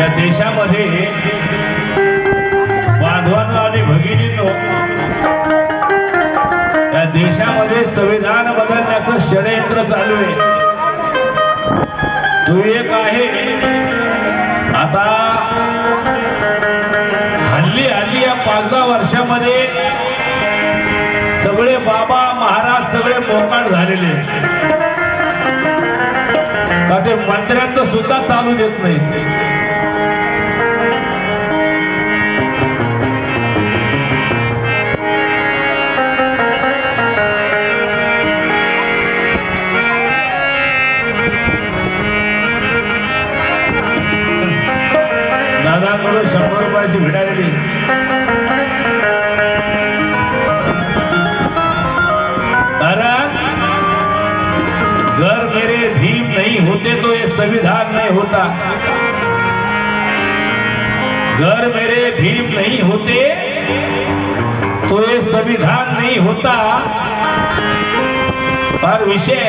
या देशामध्ये बांधवांनो आणि भगिनींनो, या देशामध्ये संविधान बदलण्याचं षडयंत्र चालू आहे. तो एक आहे. आता हल्ली या 5-10 वर्षामध्ये सगळे बाबा महाराज सगळे मोकाट झालेले, का ते मंत्र्यांचं सुद्धा चालू देत नाही. दादाकडून 100 रुपयाची भिडालेली. घर मेरे भीम नहीं होते तो ये संविधान नहीं होता. घर मेरे भीम नहीं होते तो ये संविधान नहीं होता. फार विषय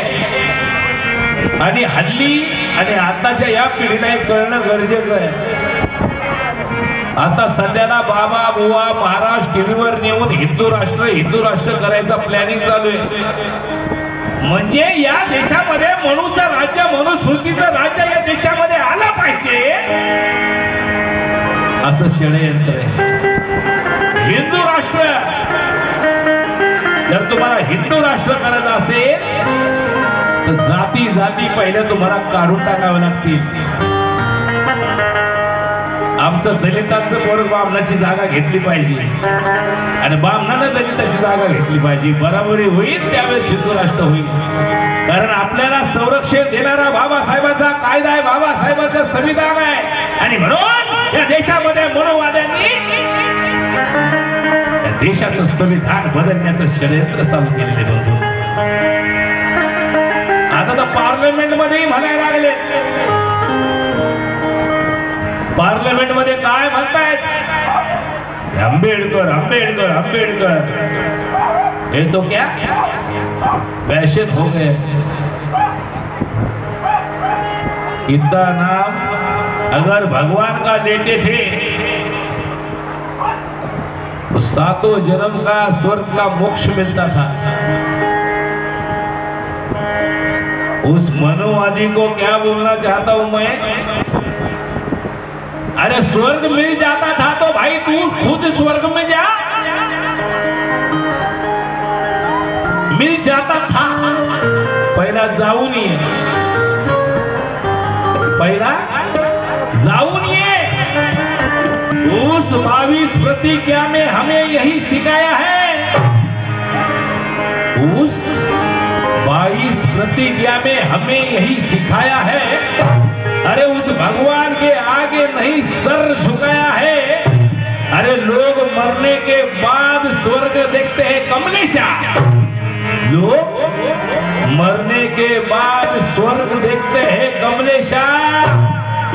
आणि हल्ली आणि आताच्या या पिढीला हे कळणं गरजेचं आहे. आता सध्याला बाबा बुवा महाराज टीव्हीवर नेऊन हिंदू राष्ट्र करायचा प्लॅनिंग चालू आहे. म्हणजे या देशामध्ये मनुचं राज्य, मनुस्मृतीचं राज्य या देशामध्ये आलं पाहिजे असं षडयंत्र आहे. हिंदू राष्ट्र, जर तुम्हाला हिंदू राष्ट्र करायचं असेल तर जाती पहिल्या तुम्हाला काढून टाकावं लागतील. आमचं दलितांचं पोरग बामणाची जागा घेतली पाहिजे आणि बामणानं दलिताची जागा घेतली पाहिजे. बराबरी होईल त्यावेळेस हिंदू राष्ट्र होईल. कारण आपल्याला संरक्षण देणारा बाबासाहेबांचा कायदा आहे, बाबासाहेबांचं संविधान आहे. आणि म्हणून या देशामध्ये मनोवाद्यांनी या देशाचं संविधान बदलण्याचं षडयंत्र चालू केलेले बंधू. आता तर पार्लमेंट मध्येही म्हणायला लागले. पार्लमेंट मध्ये काय म्हणतायत? अंबेडकर अंबेडकर अंबेडकर. ये तो क्या फैशन हो गए. इतना नाम अगर भगवान का लेते थे तो 7 जन्म का स्वर्ग का मोक्ष मिलता था. उस मनोवादी को क्या बोलना चाहता हूं मैं? अरे स्वर्ग मिल जाता था तो भाई तू खुद स्वर्ग में जा. मिल जाता था, पहिला जाऊन ये, पहिला जाऊन ये. उस 22 प्रतिज्ञा में हमें यही सिखाया है. उस 22 प्रतिज्ञा में हमें यही सिखाया है. अरे उस भगवान के आगे नहीं सर झुकाया है. अरे लोग मरने के बाद स्वर्ग देखते हैं कमलेशा. लोग मरने के बाद स्वर्ग देखते हैं कमलेशा.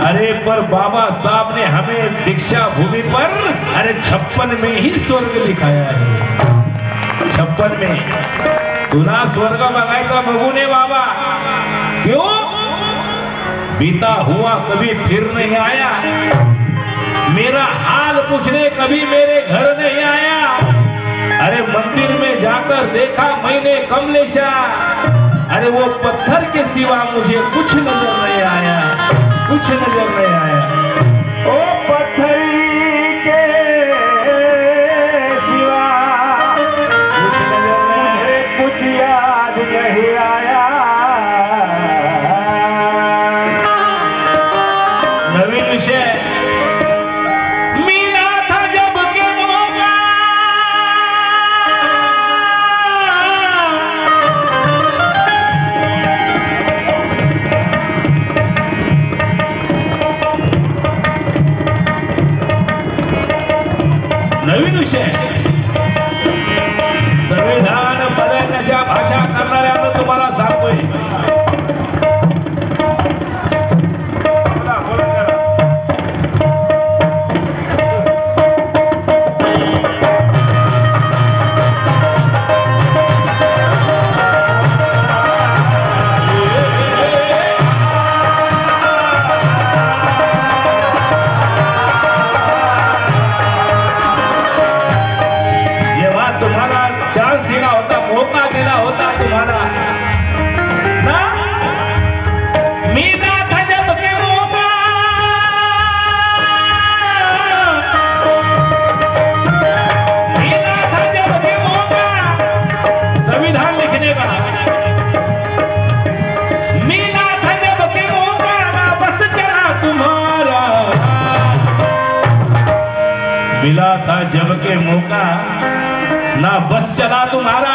अरे पर बाबा साहब ने हमें दीक्षा भूमि पर 56 में ही स्वर्ग दिखाया है. 56 में. तुला स्वर्ग बघायचा बघू नये बाबा. क्यों? बीता हुआ कभी फिर नहीं आया. मेरा हाल पूछने कभी मेरे घर नहीं आया. अरे मंदिर में जाकर देखा मैंने कमलेशा. अरे वो पत्थर के सिवा मुझे कुछ नजर नहीं आया, कुछ नजर नहीं आया. ओ पत्थर के सिवा कुछ नजर नहीं, कुछ याद नहीं आया. नवीन विषय मिला था जब के मौका. नवीन विषय संविधान बदलण्याच्या भाषा करणाऱ्यांना तुम्हाला सांगतोय. मिला था जब के मौका ना बस चला तुम्हारा।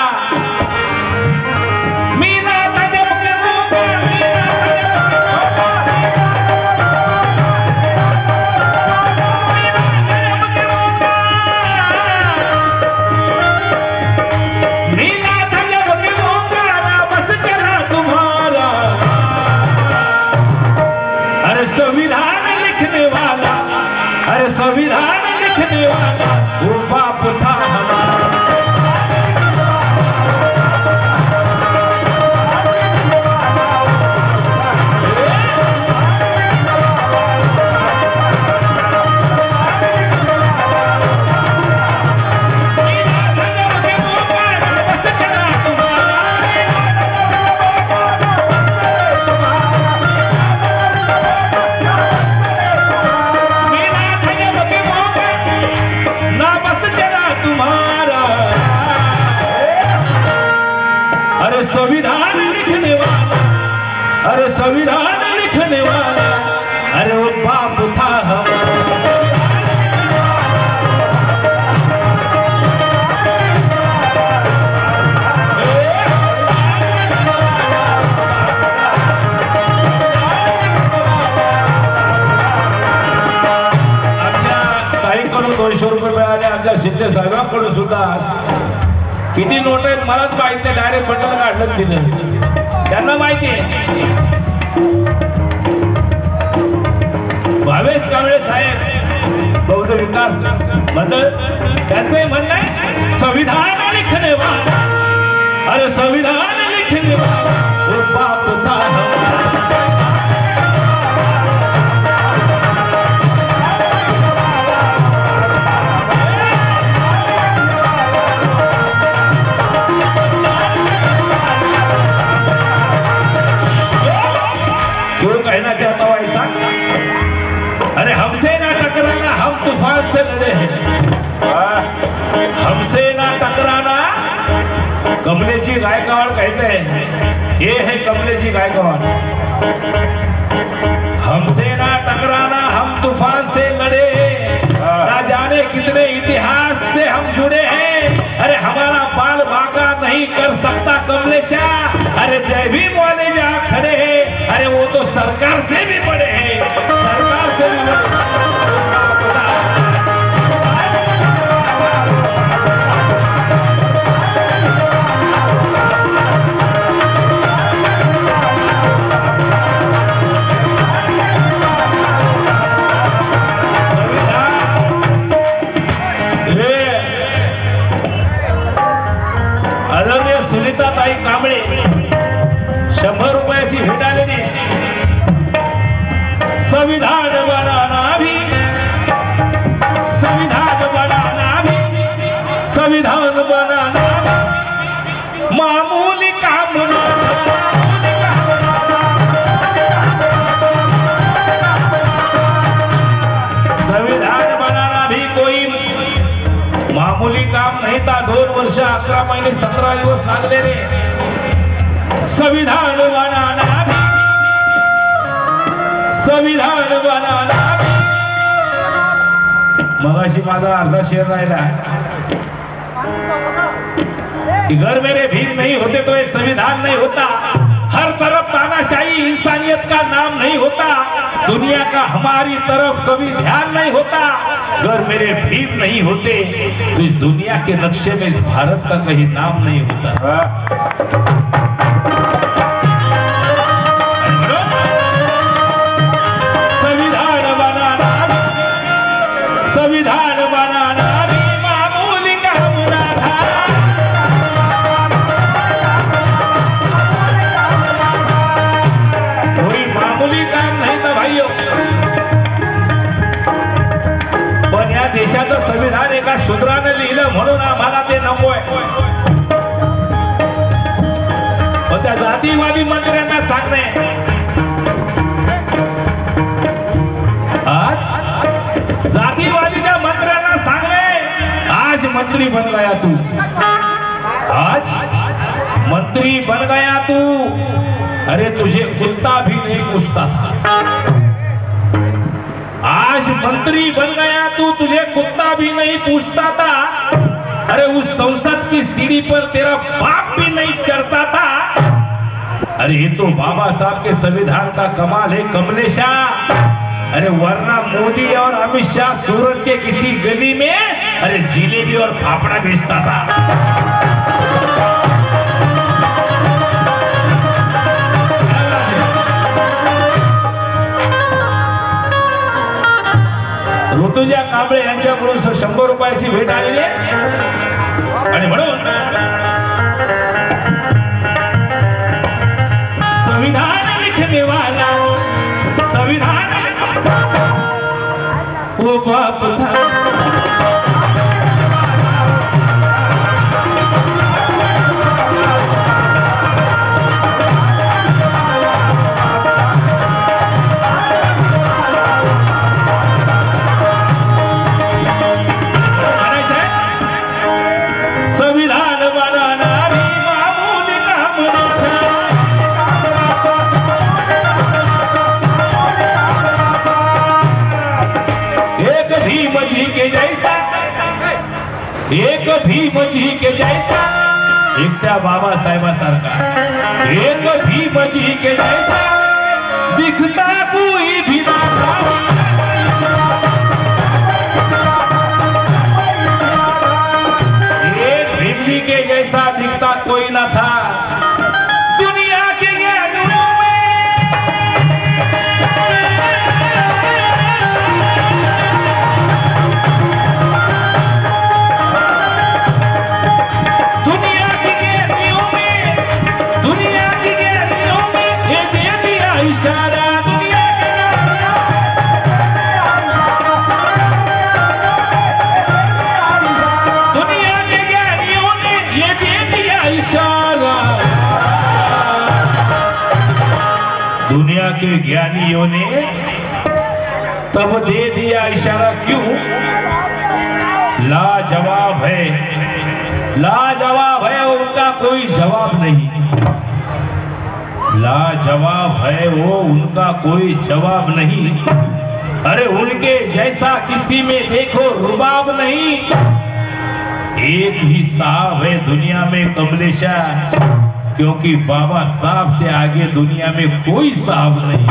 मिला था जब के मौका, मिला था जब के मौका ना बस चला तुम्हारा। अरे संविधान लिखने वाला, अरे संविधान लिखने वाला वो बाप था हमारा। संविधान लिखने वाला, अरे संविधान लिखने वाला, अरे वो बाप था हमारा। अच्छा, काही कडून 200 रुपये मिळाले, आमच्या शिंदे साहेबांकडून सुद्धा किती नोट आहेत मलाच माहिती, डायरेक्ट बंडल काढलं तिने, त्यांना माहिती आहे। भावेश कांबळे साहेब बौद्ध विकास मंडळ, त्यांचं म्हणणं आहे संविधान लिखने वाला, अरे संविधान लिखने वाला वो बाप था हमारा। कहना चाहता हूं ऐसा, अरे हमसे ना टकराना हम तूफान से लड़े हैं। हमसे ना टकराना कमलेजी गायकवाड़ कहते हैं, ये है कमलेजी गायकवाड़। हमसे ना टकराना हम तूफान से लड़े, ना जाने कितने इतिहास से हम जुड़े हैं। अरे हमारा बाल बांका नहीं कर सकता कमलेशा, अरे जय भीम वाले जहाँ खड़े हैं, अरे वो तो सरकार से भी बड़े हैं, सरकार से भी बड़े। आदरणीय सुनीताताई कांबळे 100 रुपयाची भेट आलेली। संविधान बनाना भी, संविधान बनाना भी, संविधान बनाना मामूली काम नहीं। संविधान बनाना भी कोई मामूली काम नहीं था। 2 वर्ष 11 महिने 17 दिवस लागले रे संविधान बनाना भी, संविधान बनाना भी। मगाशी माझा अर्धा शेर राहिला कि घर मेरे भीम नहीं होते तो ये संविधान नहीं होता। हर तरफ तानाशाही इंसानियत का नाम नहीं होता। दुनिया का हमारी तरफ कभी ध्यान नहीं होता। अगर मेरे भीम नहीं होते तो इस दुनिया के नक्शे में इस भारत का कहीं नाम नहीं होता। संविधान बनाना, संविधान बनाना भी मामूली काम ना था। कोई मामूली काम नहीं था भाइयों। पण या देशाचं संविधान एका शूद्राने लिहिलं म्हणून आम्हाला ते नकोय। पण त्या जातीवादी मंत्र्यांना सांगणे, आज जातीवादी त्या मंत्र्यांना सांगणे, आज मंत्री बन गया तू, आज मंत्री बन गया तू। अरे तुझे कुत्ता भी नहीं पूछता था। आज आज मंत्री बन गया तू, तुझे कुत्ता भी नहीं पूछता था। अरे उस संसद की सीढ़ी पर तेरा बाप भी नहीं चढ़ता था। अरे ये तो बाबा साहब के संविधान का कमाल है कमलेशा। अरे वरना मोदी और अमित शाह सूरत के किसी गली में अरे जिलेबी और फाफड़ा बेचता था। ऋतुजा कांबळे यांच्याकडून 100 रुपयाची भेट आलेली आहे आणि म्हणून संविधान लिखने वाला संविधान वो बाप था। एक भीमजी के जैसा एकट्या बाबासाहेबासारखा, एक भीमजी के जैसा दिखता कोई भी ना था। एक भीमजी के जैसा दिखता कोई ना था। दुनिया के ज्ञानों दुनिया के ज्ञानियों ने तब दे दिया इशारा। क्यों? लाजवाब है, लाजवाब है, उनका कोई जवाब नहीं। लाजवाब है वो, उनका कोई जवाब नहीं। अरे उनके जैसा किसी में देखो रुबाब नहीं। एक ही साहब है दुनिया में कमलेशा, क्योंकि बाबा साहब से आगे दुनिया में कोई साहब नहीं।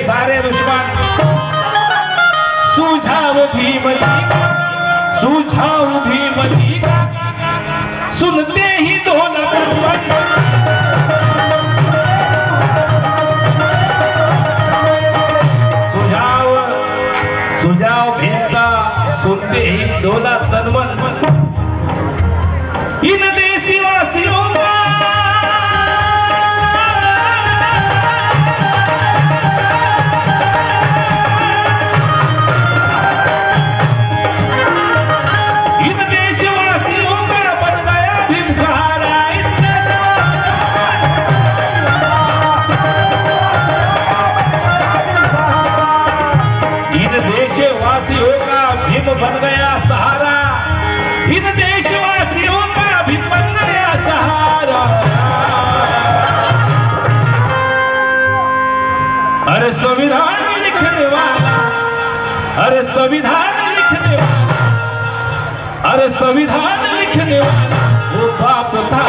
सारे दुश्मन सुझाव भीमजी का सुनते ही दौलत सुझाव भीम का सुनते ही दौलत तनमन इन देशवासियों का बन गया सहारा। इन देशवासियों का भी बन गया सहारा। अरे संविधान लिखने वाला, अरे संविधान लिखने वाला, अरे संविधान लिखने वाला वो बाप था।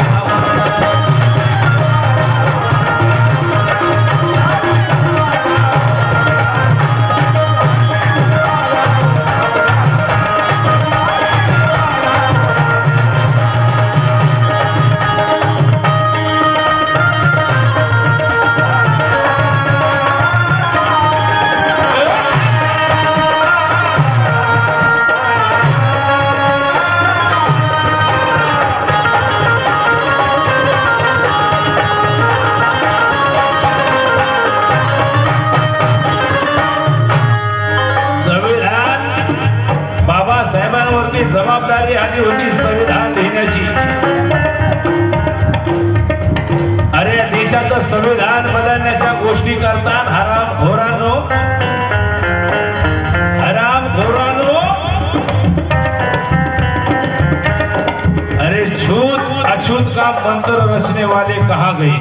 होती संविधान लिहिण्याची. अरे देशाचं संविधान बदलण्याच्या गोष्टी करतात हरामखोरांनो. अरे छूत अछूत का मंत्र रचने वाले कहाँ गए?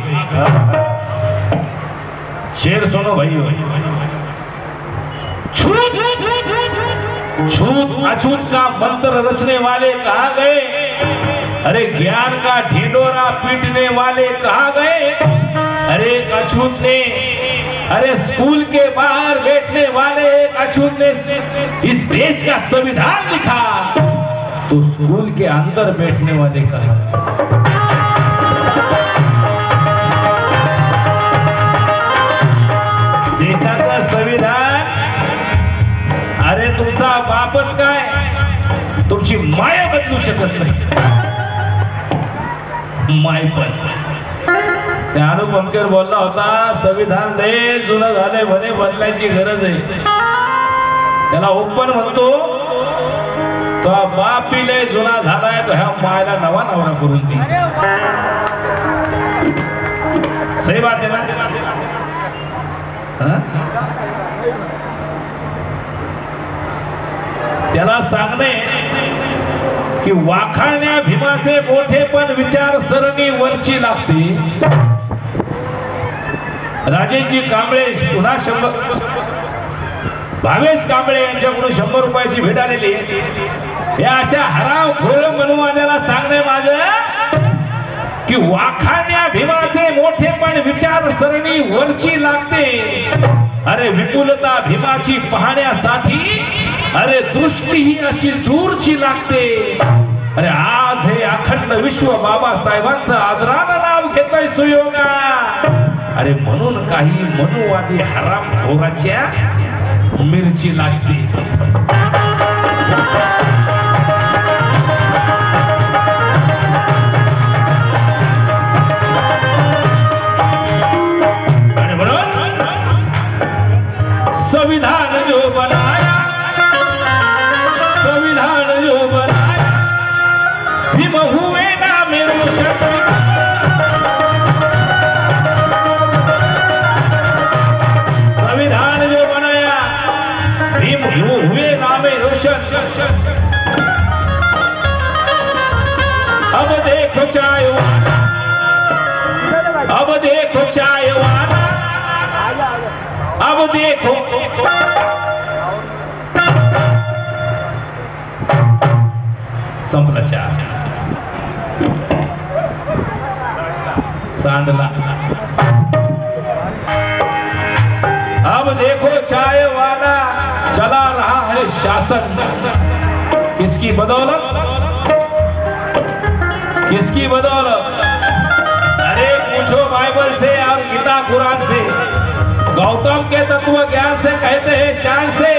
शेर सुनो भाइयों. छूत अछूत का मंत्र रचने वाले कहाँ गए? अरे ज्ञान का ढिंडोरा पीटने वाले कहाँ गए? अरे अछूत ने, अरे स्कूल के बाहर बैठने वाले एक अछूत ने इस देश का संविधान लिखा, तो स्कूल के अंदर बैठने वाले कहाँ? देशाचं संविधान, अरे तुमचा बापच काय, तुमची माया बदलू शकत नाही. माय पण त्या अनुपमकर बोलला होता संविधान लय जुनं झालंय म्हणे, बदलायची गरज आहे. त्याला ओपन म्हणतो तो बापी लय जुना झालाय, तो ह्या मायला नवा नवरा करून दे. सही बात आहे ना? त्याला सांगणे की वाखाणण्या भीमाचे मोठे पण विचारसरणी वरची लागते. राजेशजी कांबळे पुन्हा 100, भावेश कांबळे यांच्याकडून 100 रुपयाची भेट आलेली आहे. या अशा हरामखोर मनुवाद्याला सांगणे माझं की वाखाणण्या भीमाचे मोठे पण विचारसरणी वरची लागते. अरे विपुलता भीमाची पाहण्यासाठी अरे दृष्टी ही अशी दूरची लागते. अरे आज हे अखंड विश्व बाबासाहेबांचं आदरानं नाव घेतोय सुयोगा. अरे म्हणून काही मनुवादी हरामखोराच्या मिरची लागते. आणि म्हणून संविधान जो बनाया, संविधान जो बनाया, भीम हुए नाम रोशन. संविधान जो बनाया, भीम हुए नाम रोशन. अब देखो चाय वाला, अब देखो चाय वाला, अब देखो संपला चहा सांडला. अब देखो चाय वाला चला रहा है शासन. किसकी बदौलत? किसकी बदौलत? अरे पूछो बाइबल से और गीता कुरान से. गौतम के तत्व ज्ञान से कहते हैं शान से,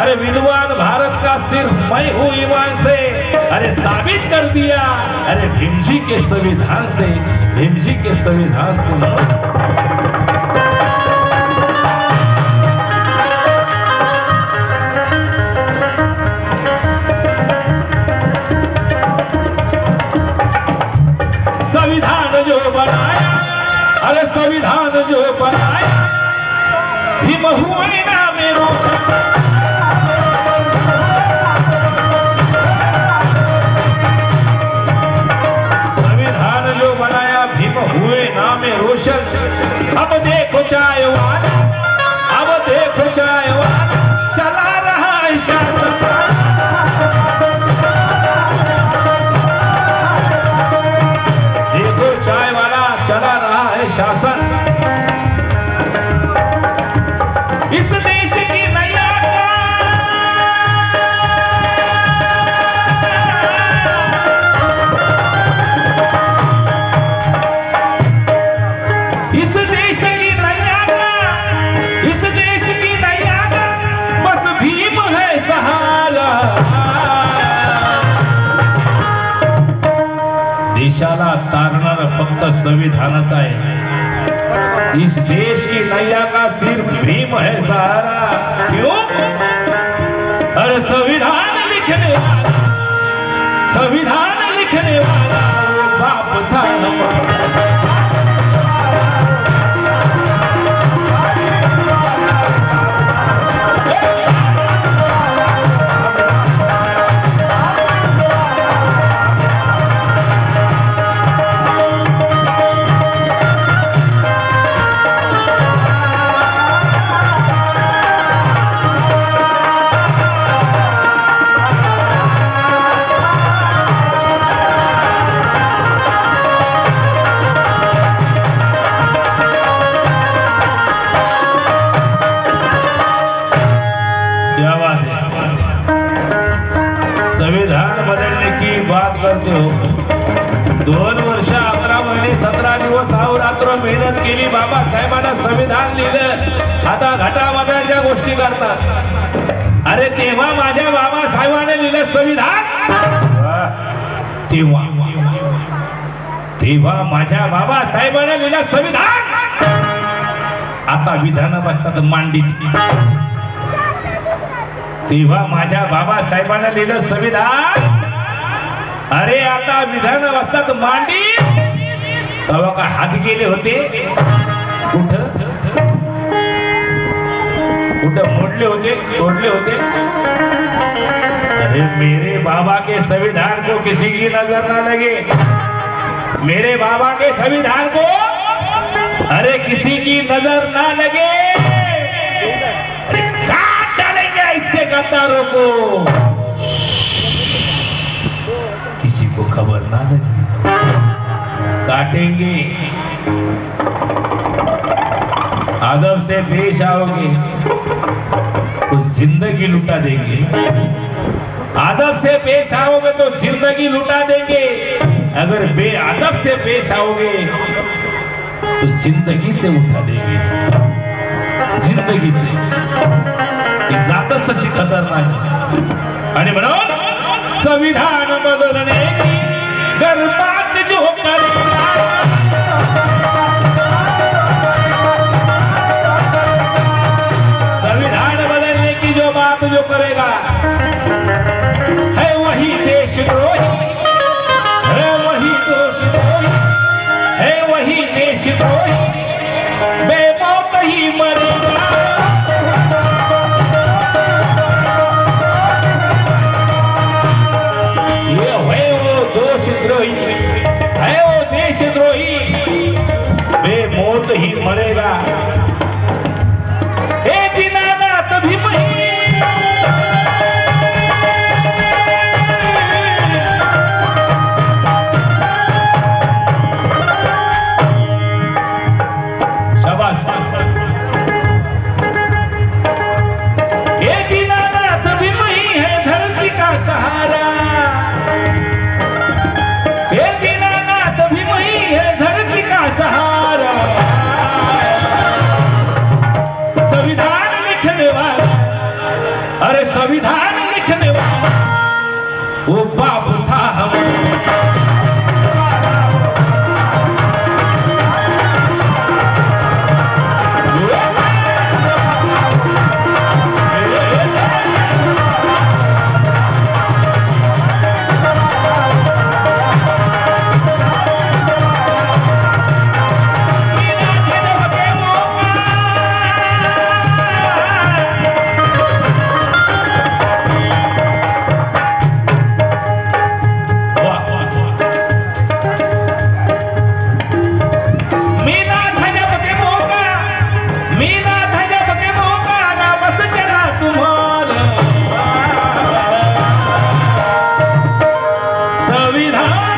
अरे विद्वान भारत का सिर्फ मैं हूँ ईमान से. अरे साबित कर दिया अरे भीम जी के संविधान से, भीम जी के संविधान से. संविधान जो बनाया, अरे संविधान जो बनाया, भीम हुए नाम रोशन. संविधान जो बनाया, भीम हुए नाम रोशन. अब देखो चाय वाला, अब देखो चाय वाला चला रहा है शासन. देखो चाय वाला चला रहा है शासन. इस देश की नैया इस देश की नैया इस देश की नैया बस भीम है सहारा. देशाला तारणार फक्त संविधानाचा आहे. इस देश की नैया का सिर्फ भीम है सहारा. क्यों? अरे संविधान लिखने वाला, संविधान लिखने वाला वो बाप था संविधान बदलने की बात करते हो 2 वर्ष 11 महिने 17 दिवस अहोरात्र मेहनत केली बाबासाहेबांना संविधान लिहिलं आता घटामटाच्या गोष्टी करतात अरे तेव्हा माझ्या बाबासाहेबांनी लिहिलं संविधान तेव्हा माझ्या बाबासाहेबांनी लिहिलं संविधान आता विधान बसतात मांडीत तेव्हा माझ्या बाबासाहेबांना लिहिलं संविधान अरे आता विधान असतात मांडी तेव्हा का हात गेले होते कुठं कुठं मोडले होते तोडले होते अरे मेरे बाबा के संविधान को किसी की नजर ना लगे मेरे बाबा के संविधान को अरे किसी की नजर ना लगे इससे गद्दारों को किसी को खबर ना लगे काटेंगे अदब से पेश आओगे तो जिंदगी लुटा देंगे अदब से पेश आओगे तो जिंदगी लुटा देंगे अगर बेअदब से पेश आओगे तो जिंदगी से उठा देंगे जिंदगी से जातच तशी कदर नाही आणि म्हणून संविधान बदलने की गरबात जो करेगा संविधान बदलने की जो बात जो करेगा है वही देशद्रोही है वही दोषद्रोही है वही देशद्रोही बेमौत ही मरेगा है वो देशद्रोही बेमौत ही मरेगा हे दीनानाथ भीमही शाबाश हे दीनानाथ भीमही है धरती का सहारा सहारा संविधान लिखने वाला अरे संविधान लिखने वाला वो बाप था हम संविधान